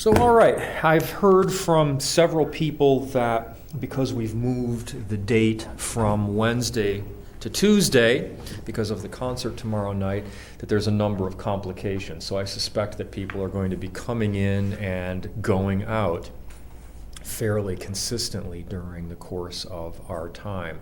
So, all right, I've heard from several people that because we've moved the date from Wednesday to Tuesday, because of the concert tomorrow night, that there's a number of complications. So I suspect that people are going to be coming in and going out fairly consistently during the course of our time.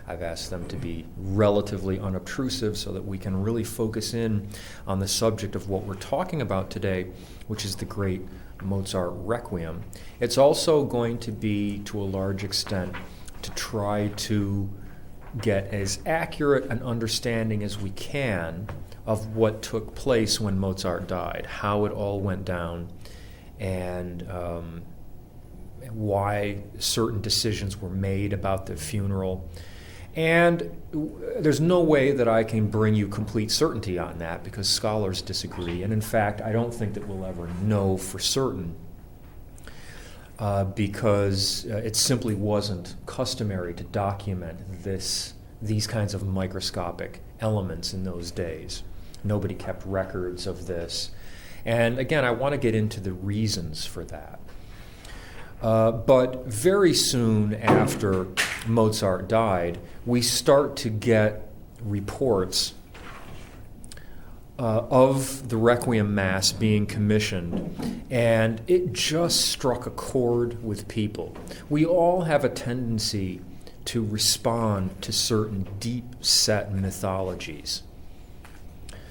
I've asked them to be relatively unobtrusive so that we can really focus in on the subject of what we're talking about today, which is the great Mozart Requiem. It's also going to be, to a large extent, to try to get as accurate an understanding as we can of what took place when Mozart died, how it all went down, and why certain decisions were made about the funeral. And there's no way that I can bring you complete certainty on that because scholars disagree. And in fact, I don't think that we'll ever know for certain because it simply wasn't customary to document these kinds of microscopic elements in those days. Nobody kept records of this. And again, I want to get into the reasons for that. But very soon after Mozart died, we start to get reports of the Requiem Mass being commissioned, and it just struck a chord with people. We all have a tendency to respond to certain deep-set mythologies.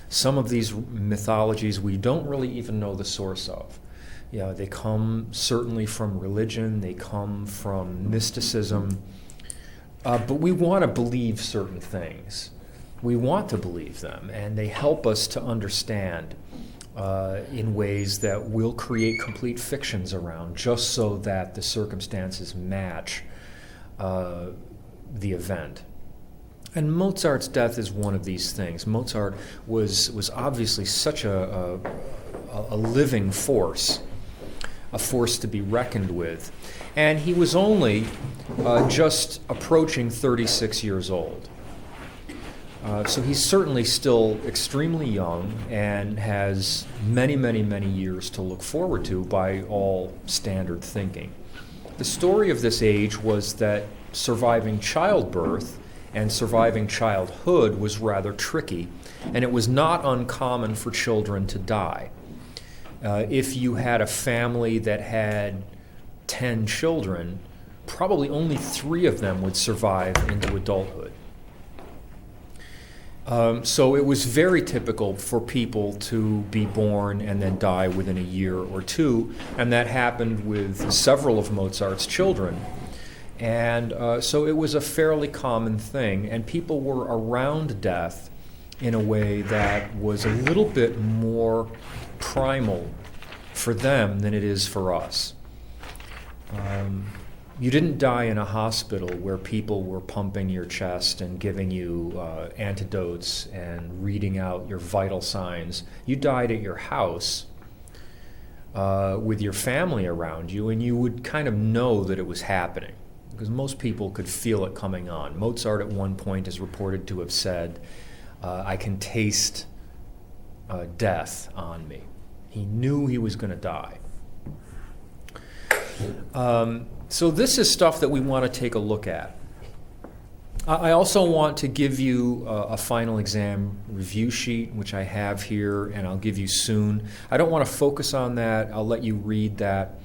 Some of these mythologies we don't really even know the source of. You know, they come certainly from religion, they come from mysticism, but we want to believe certain things. We want to believe them, and they help us to understand in ways that we'll create complete fictions around, just so that the circumstances match the event. And Mozart's death is one of these things. Mozart was obviously such a living force, a force to be reckoned with. And he was only just approaching 36 years old. So he's certainly still extremely young and has many, many, many years to look forward to by all standard thinking. The story of this age was that surviving childbirth and surviving childhood was rather tricky, and it was not uncommon for children to die. If you had a family that had 10 children, probably only 3 of them would survive into adulthood. So it was very typical for people to be born and then die within a year or two, and that happened with several of Mozart's children. And so it was a fairly common thing, and people were around death in a way that was a little bit more primal for them than it is for us. You didn't die in a hospital where people were pumping your chest and giving you antidotes and reading out your vital signs. You died at your house with your family around you, and you would kind of know that it was happening because most people could feel it coming on. Mozart at one point is reported to have said, I can taste death on me. He knew he was going to die. So this is stuff that we want to take a look at. I also want to give you a final exam review sheet, which I have here, and I'll give you soon. I don't want to focus on that. I'll let you read that.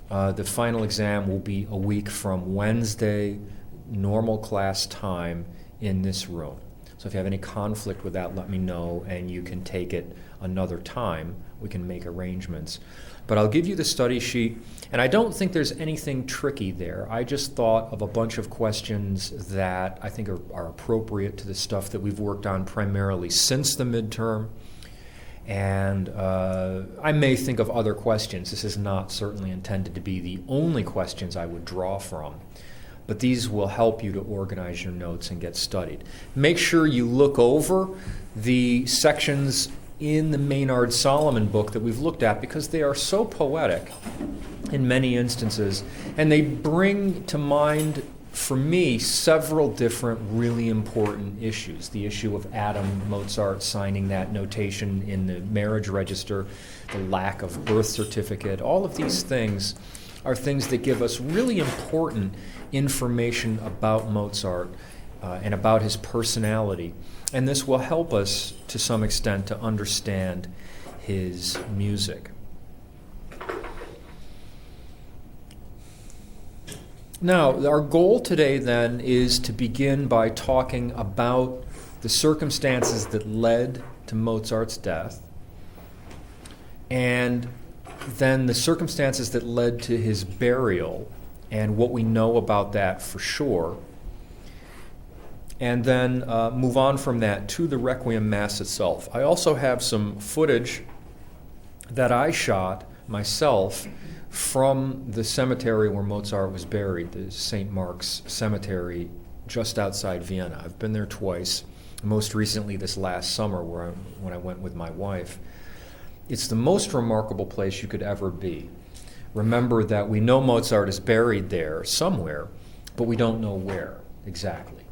The final exam will be a week from Wednesday, normal class time, in this room. So if you have any conflict with that, let me know, and you can take it another time. We can make arrangements. But I'll give you the study sheet, and I don't think there's anything tricky there. I just thought of a bunch of questions that I think are appropriate to the stuff that we've worked on primarily since the midterm. And I may think of other questions. This is not certainly intended to be the only questions I would draw from. But these will help you to organize your notes and get studied. Make sure you look over the sections in the Maynard Solomon book that we've looked at because they are so poetic in many instances, and they bring to mind for me, several different really important issues. The issue of Adam Mozart signing that notation in the marriage register, the lack of birth certificate, all of these things are things that give us really important information about Mozart and about his personality. And this will help us to some extent to understand his music. Now, our goal today then is to begin by talking about the circumstances that led to Mozart's death, and then the circumstances that led to his burial and what we know about that for sure, and then move on from that to the Requiem Mass itself. I also have some footage that I shot myself from the cemetery where Mozart was buried, the St. Mark's Cemetery just outside Vienna. I've been there twice, most recently this last summer when I went with my wife. It's the most remarkable place you could ever be. Remember that we know Mozart is buried there somewhere, but we don't know where exactly.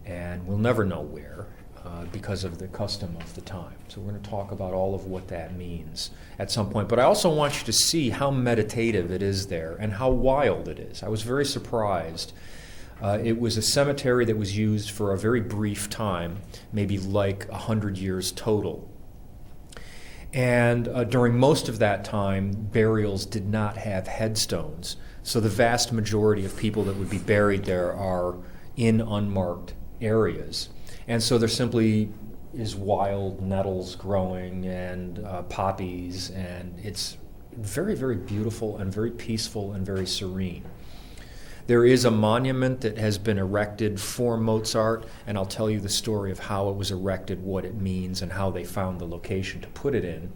And we'll never know where because of the custom of the time. So we're going to talk about all of what that means at some point. But I also want you to see how meditative it is there and how wild it is. I was very surprised. It was a cemetery that was used for a very brief time, maybe like 100 years total. And during most of that time, burials did not have headstones. So the vast majority of people that would be buried there are in unmarked areas. And so there simply is wild nettles growing and poppies, and it's very, very beautiful and very peaceful and very serene. There is a monument that has been erected for Mozart, and I'll tell you the story of how it was erected, what it means, and how they found the location to put it in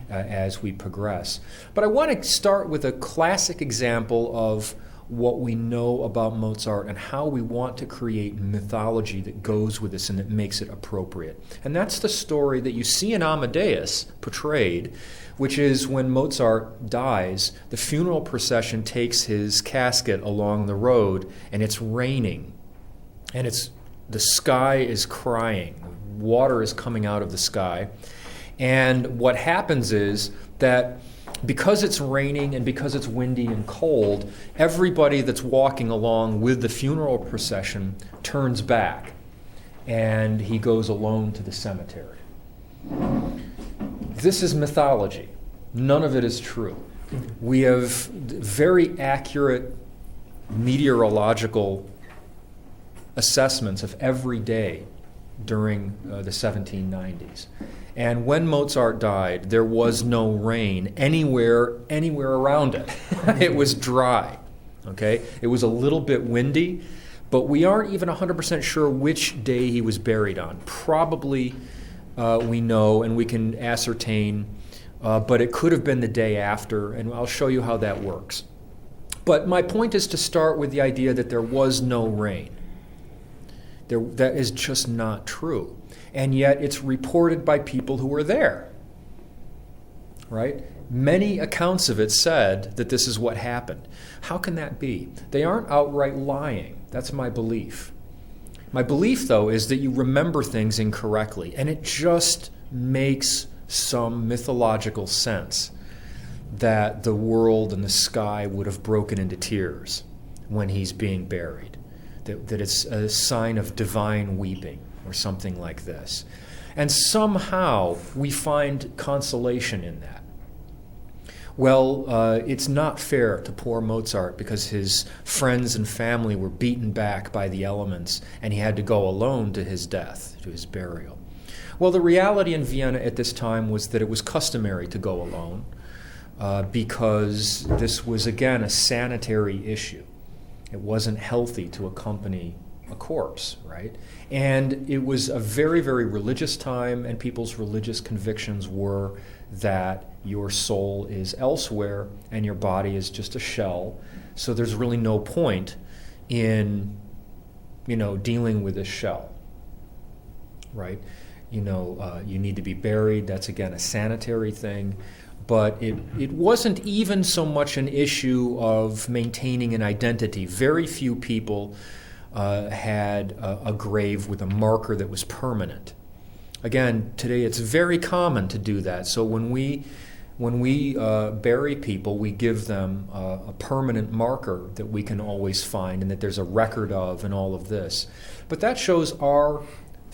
as we progress. But I want to start with a classic example of what we know about Mozart and how we want to create mythology that goes with this and that makes it appropriate. And that's the story that you see in Amadeus portrayed, which is when Mozart dies, the funeral procession takes his casket along the road, and it's raining, and the sky is crying, water is coming out of the sky. And what happens is that because it's raining and because it's windy and cold, everybody that's walking along with the funeral procession turns back, and he goes alone to the cemetery. This is mythology. None of it is true. We have very accurate meteorological assessments of every day during the 1790s. And when Mozart died, there was no rain anywhere around it. It was dry, okay? It was a little bit windy, but we aren't even 100% sure which day he was buried on. Probably we know and we can ascertain, but it could have been the day after, and I'll show you how that works. But my point is to start with the idea that there was no rain. That is just not true. And yet it's reported by people who were there, right? Many accounts of it said that this is what happened. How can that be? They aren't outright lying. That's my belief. My belief, though, is that you remember things incorrectly, and it just makes some mythological sense that the world and the sky would have broken into tears when he's being buried, that it's a sign of divine weeping, or something like this. And somehow we find consolation in that. Well, it's not fair to poor Mozart because his friends and family were beaten back by the elements and he had to go alone to his death, to his burial. Well, the reality in Vienna at this time was that it was customary to go alone because this was, again, a sanitary issue. It wasn't healthy to accompany a corpse, right? And it was a very, very religious time, and people's religious convictions were that your soul is elsewhere and your body is just a shell. So there's really no point in, dealing with this shell, right? You need to be buried. That's, again, a sanitary thing. but it wasn't even so much an issue of maintaining an identity. Very few people had a grave with a marker that was permanent. Again, today it's very common to do that. So when we bury people, we give them a permanent marker that we can always find and that there's a record of and all of this. But that shows our